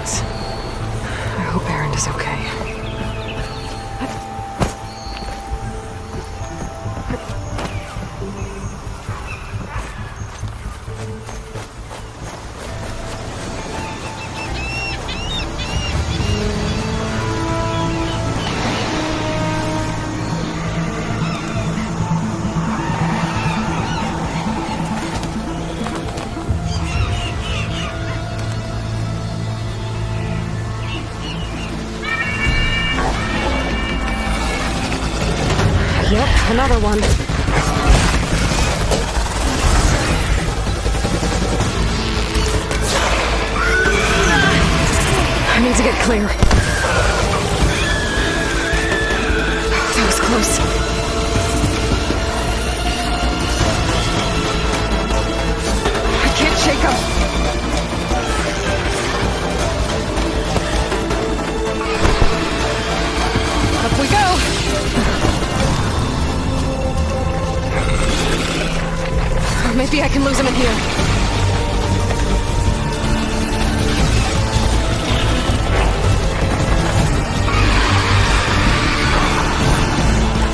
things. I hope Aaron is okay. Yep, another one. I need to get clear. That was close. I can't shake him. Up we go. Maybe I can lose him in here.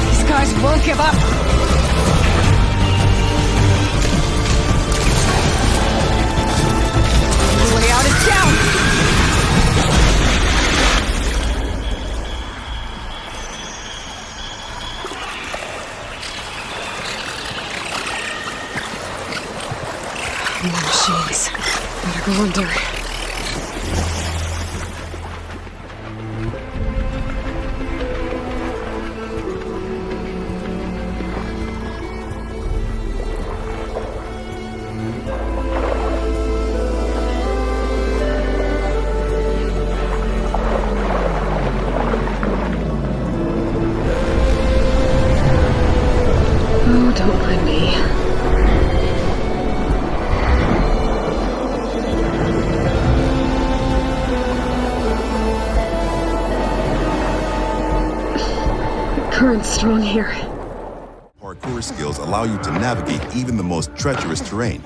These guys won't give up. The way out is down. More machines. Better go under. Oh, don't mind me. Current's strong here. Parkour skills allow you to navigate even the most treacherous terrain.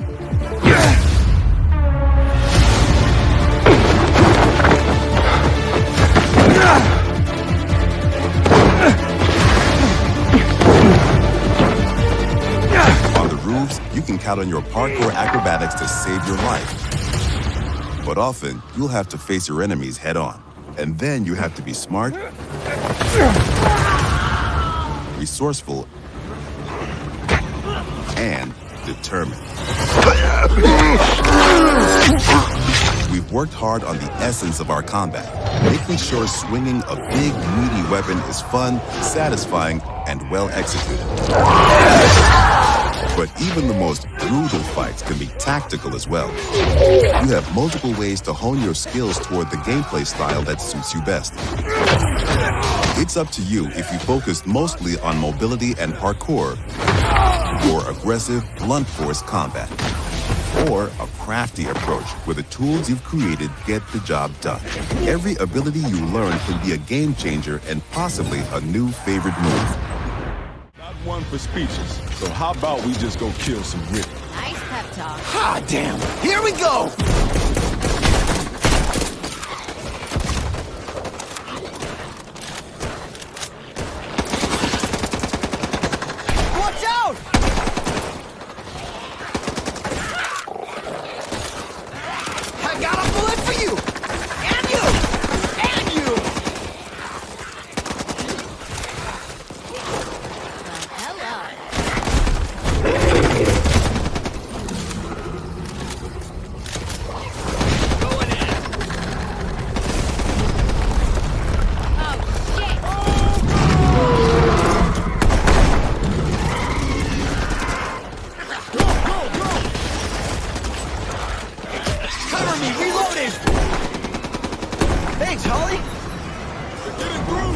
On the roofs, you can count on your parkour acrobatics to save your life. But often, you'll have to face your enemies head on. And then you have to be smart, resourceful, and determined. We've worked hard on the essence of our combat, making sure swinging a big, meaty weapon is fun, satisfying, and well executed. But even the most brutal fights can be tactical as well. You have multiple ways to hone your skills toward the gameplay style that suits you best. It's up to you if you focus mostly on mobility and parkour, or aggressive, blunt force combat, or a crafty approach where the tools you've created get the job done. Every ability you learn can be a game changer and possibly a new favorite move. Not one for speeches, so how about we just go kill some Rick? Nice pep talk. Ah, damn! Here we go! Watch out! I got a bullet for you! And you! And you! Hello. Cover me! Reloading! Thanks, Holly! Getting through!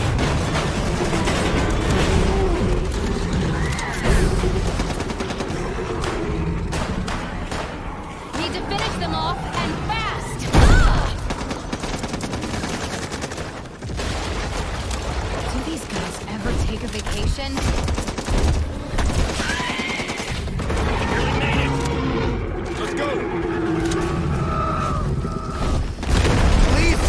Need to finish them off and fast. Do these guys ever take a vacation? Let's go! Please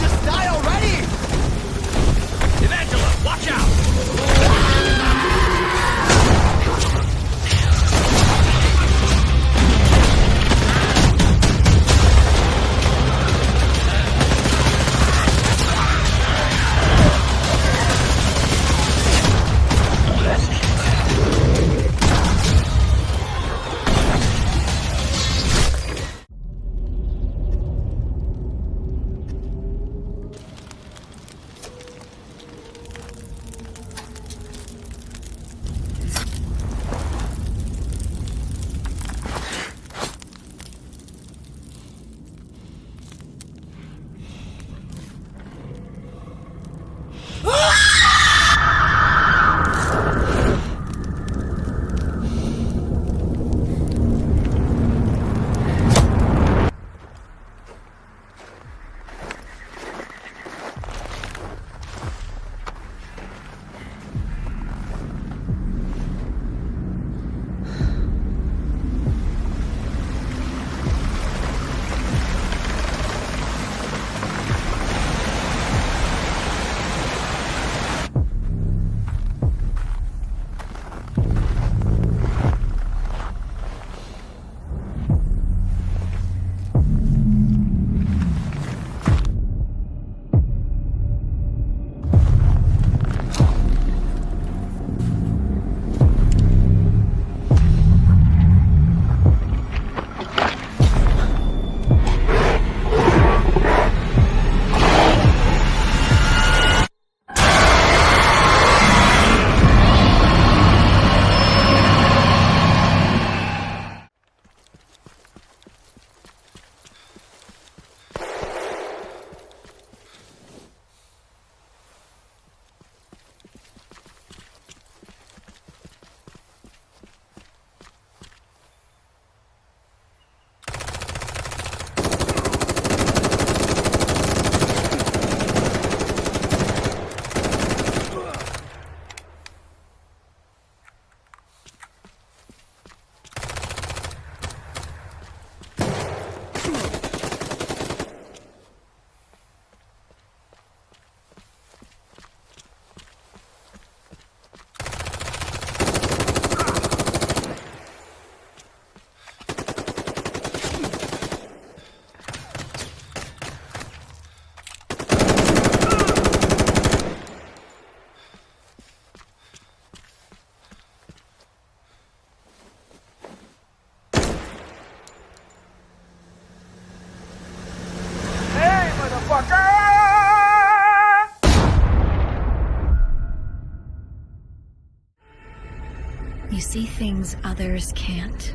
You see things others can't.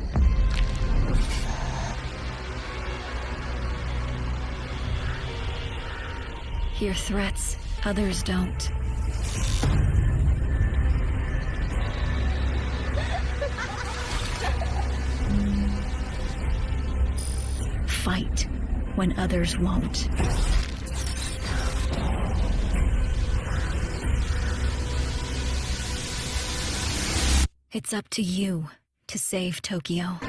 Hear threats others don't. Fight when others won't. It's up to you to save Tokyo.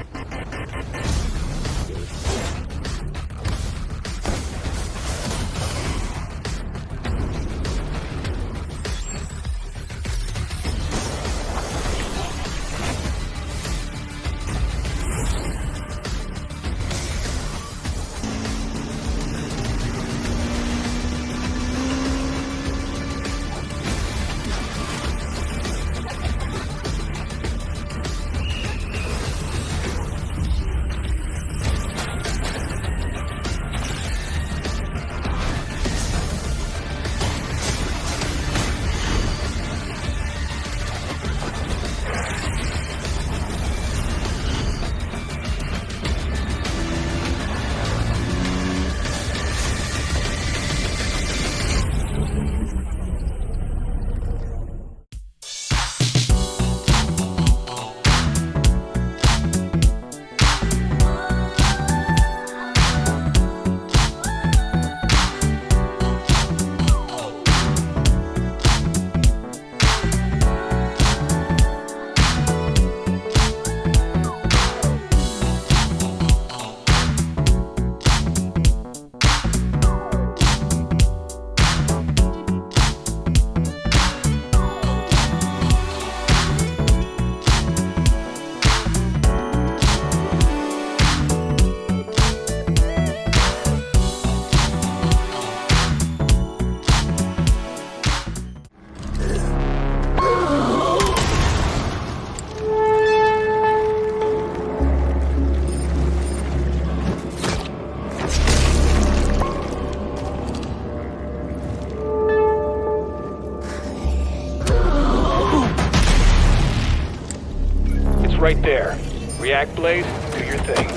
Right there. React blade, do your thing.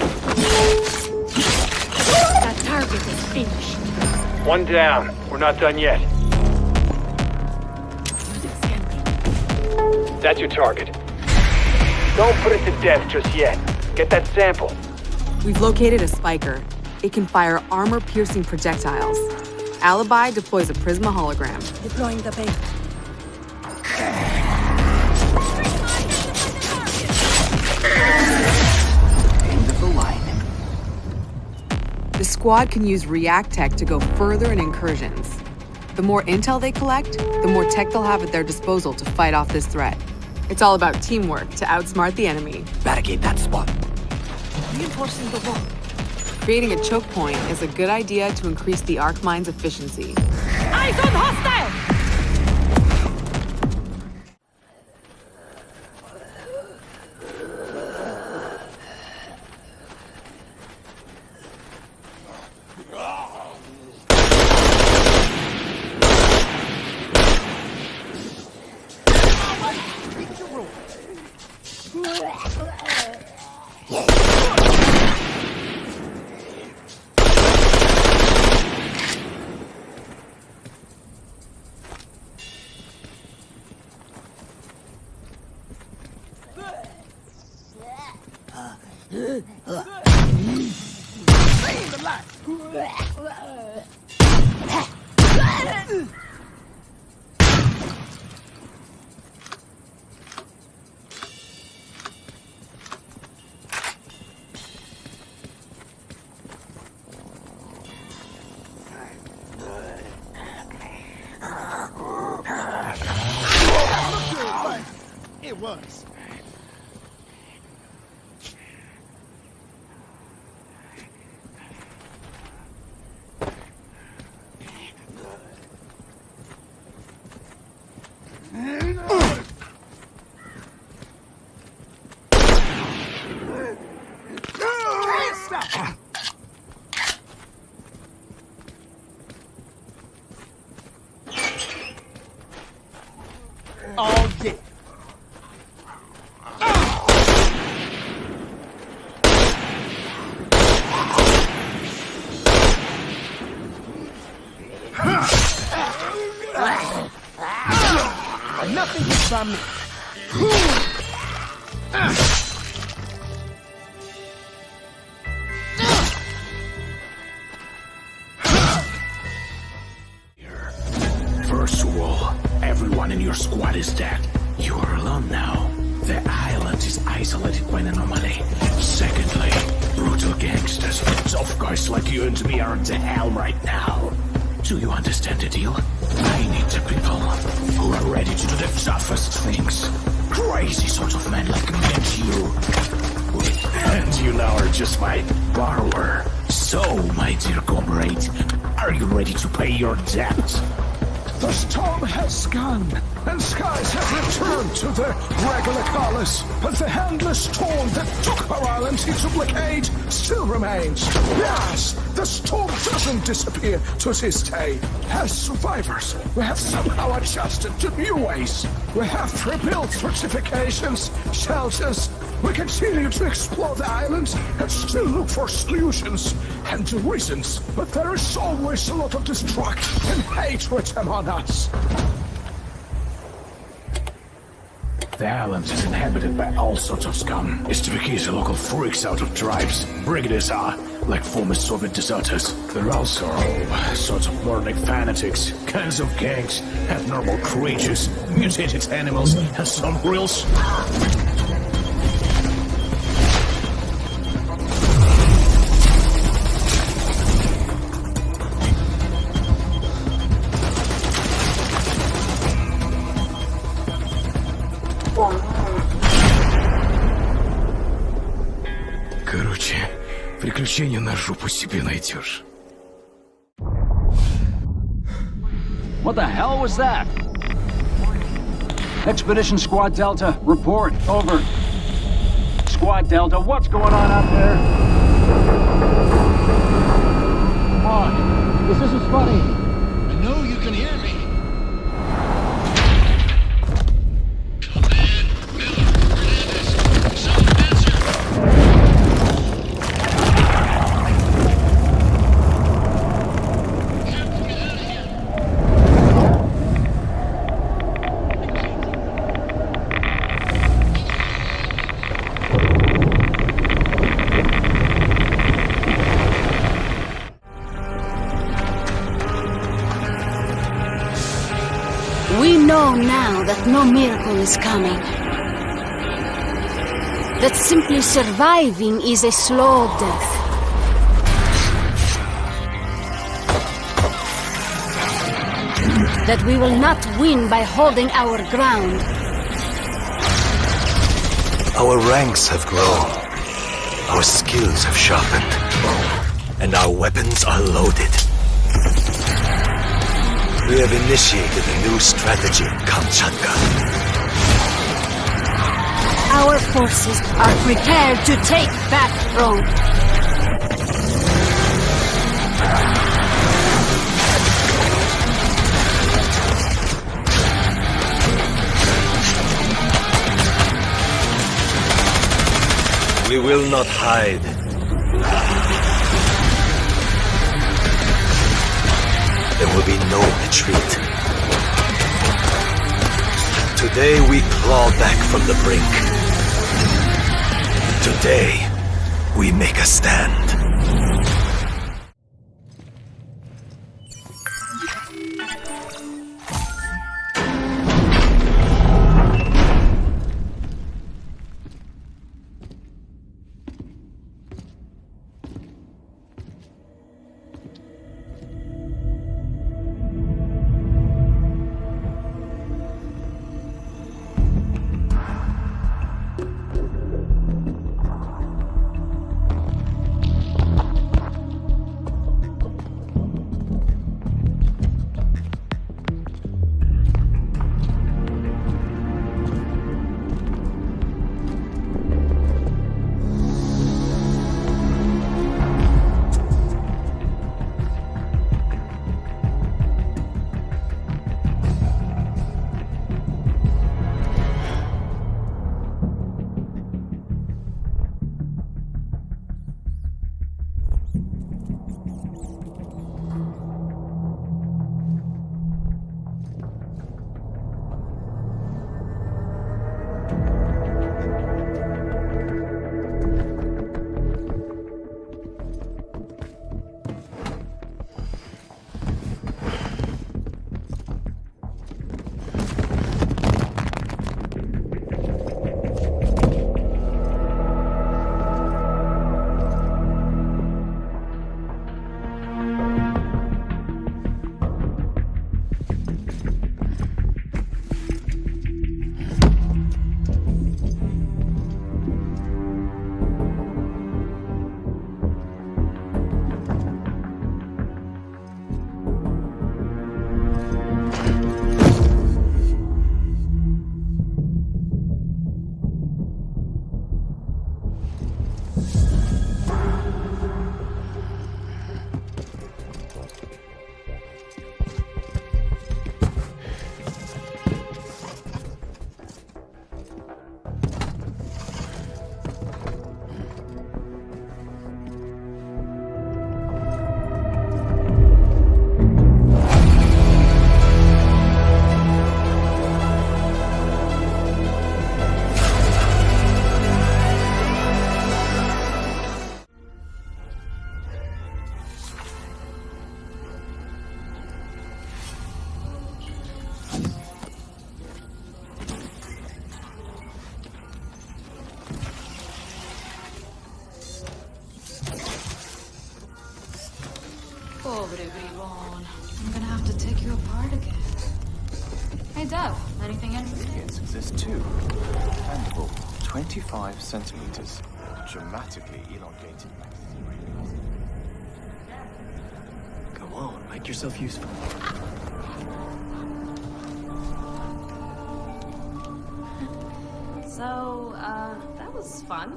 That target is finished. One down. We're not done yet. That's your target. Don't put it to death just yet. Get that sample. We've located a spiker. It can fire armor-piercing projectiles. Alibi deploys a Prisma hologram. Deploying the bait. End of the line. The squad can use React tech to go further in incursions. The more intel they collect, the more tech they'll have at their disposal to fight off this threat. It's all about teamwork to outsmart the enemy. Barricade that spot. Reinforcing the wall. Creating a choke point is a good idea to increase the arc mine's efficiency. Eyes on hostile! It was. Stop. Oh, yeah. Nothing can stop me. First of all, everyone in your squad is dead. You are alone now. The island is isolated by an anomaly. Secondly, brutal gangsters, tough guys like you and me are at the helm right now. Do you understand the deal? I need the people who are ready to do the toughest things. Crazy sort of men like me and you. And you now are just my borrower. So, my dear comrade, are you ready to pay your debt? The storm has gone, and skies have returned to their regular colors, but the endless storm that took our island into blockade still remains. Yes, the storm doesn't disappear to this day. As survivors, we have somehow adjusted to new ways. We have rebuilt fortifications, shelters. We continue to explore the island and still look for solutions and reasons, but there is always a lot of destruction and hatred among us. The island is inhabited by all sorts of scum. It's to kick the local freaks out of tribes. Brigaders are, like former Soviet deserters. There are also all sorts of moronic fanatics, kinds of gangs, abnormal creatures, mutated animals, and some real Короче, приключения на жопу себе найдешь. What the hell was that? Expedition Squad Delta, report. Over. Squad Delta, what's going on out there? Come on. This isn't funny. I know you can hear me. We know now that no miracle is coming. That simply surviving is a slow death. That we will not win by holding our ground. Our ranks have grown. Our skills have sharpened. And our weapons are loaded. We have initiated a new strategy in Kamchatka. Our forces are prepared to take back Rome. We will not hide. There will be no retreat. Today we claw back from the brink. Today we make a stand. Pobre bribón. I'm gonna have to take you apart again. Hey, Dev, anything in? Yes, exist too. Expandable, 25 centimeters. Dramatically elongated. Come on, make yourself useful. So, that was fun,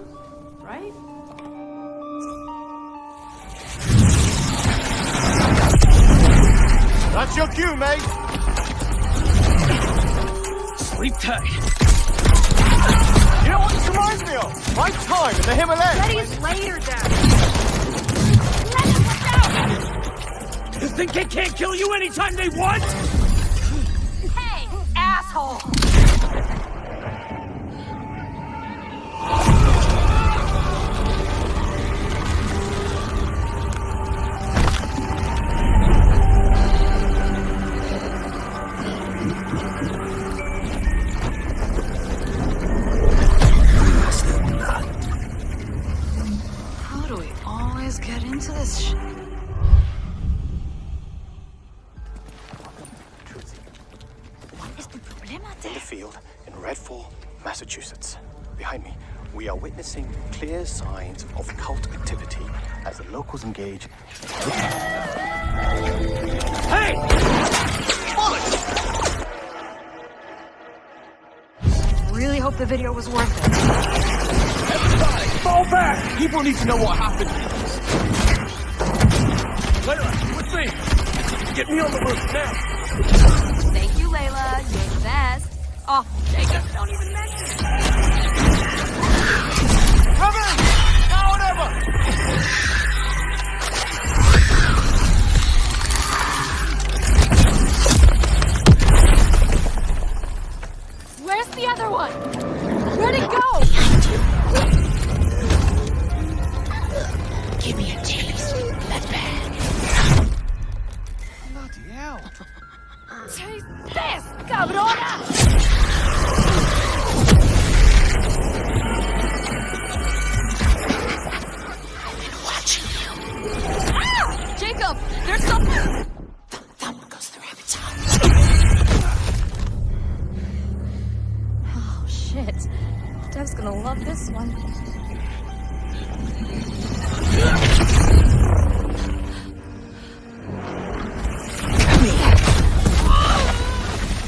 right? That's your cue, mate! Sleep tight. You know what this reminds me of? My time in the Himalayas! Ready is later, Dad. You think they can't kill you anytime they want? Hey, asshole! How do we always get into this shit? In the field in Redfall, Massachusetts. Behind me, we are witnessing clear signs of cult activity as the locals engage. Hey! Really hope the video was worth it. Everybody, fall back! People need to know what happened. Layla, with me. Get me on the roof now. Thank you, Layla. You're the best. Oh, Jacob, don't even mention it. Come in! Now or never! Where's the other one? Where'd it go? Give me a taste. That bad. Bloody hell. Taste this, cabrona! Watching you. Ah! Jacob, there's something. Thumb goes the rabbit's eye. Oh, shit. Dev's gonna love this one.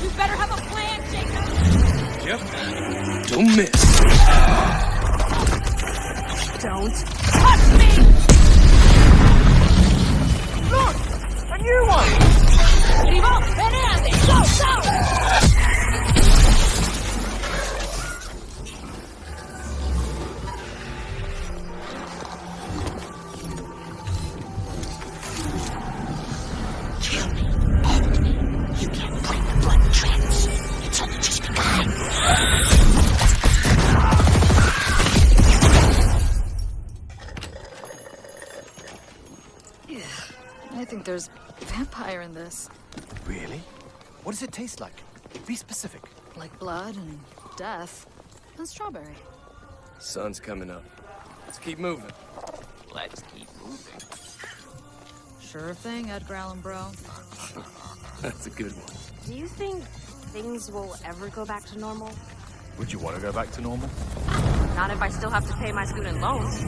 You better have a plan, Jacob. Yep. Don't miss. Don't touch me! Look! A new one! Vivo, venérate! Go, go! Kill me. End me. You can't break the blood trends. It's only just begun. Yeah, I think there's vampire in this. Really? What does it taste like? Be specific. Like blood and death and strawberry. Sun's coming up. Let's keep moving. Let's keep moving. Sure thing, Edgar Allan Bro. That's a good one. Do you think things will ever go back to normal? Would you want to go back to normal? Not if I still have to pay my student loans.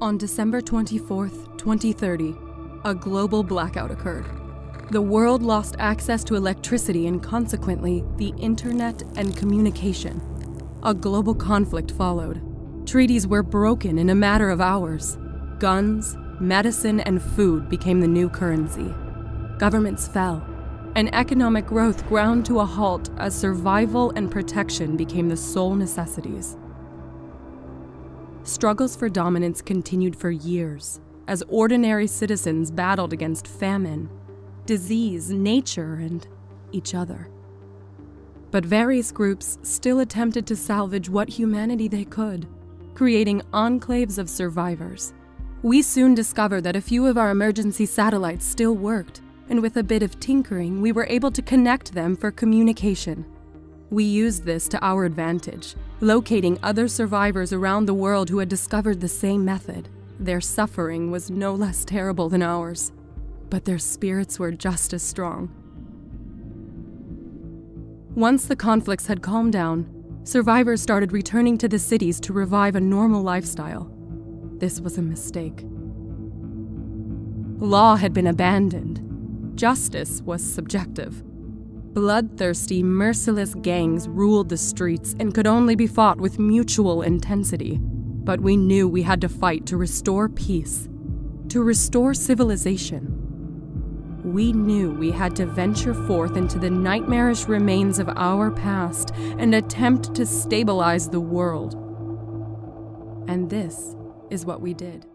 On December 24th, 2030, a global blackout occurred. The world lost access to electricity and consequently the internet and communication. A global conflict followed. Treaties were broken in a matter of hours. Guns, medicine, and food became the new currency. Governments fell, and economic growth ground to a halt as survival and protection became the sole necessities. Struggles for dominance continued for years, as ordinary citizens battled against famine, disease, nature, and each other. But various groups still attempted to salvage what humanity they could, creating enclaves of survivors. We soon discovered that a few of our emergency satellites still worked, and with a bit of tinkering, we were able to connect them for communication. We used this to our advantage, locating other survivors around the world who had discovered the same method. Their suffering was no less terrible than ours, but their spirits were just as strong. Once the conflicts had calmed down, survivors started returning to the cities to revive a normal lifestyle. This was a mistake. Law had been abandoned. Justice was subjective. Bloodthirsty, merciless gangs ruled the streets and could only be fought with mutual intensity. But we knew we had to fight to restore peace, to restore civilization. We knew we had to venture forth into the nightmarish remains of our past and attempt to stabilize the world. And this is what we did.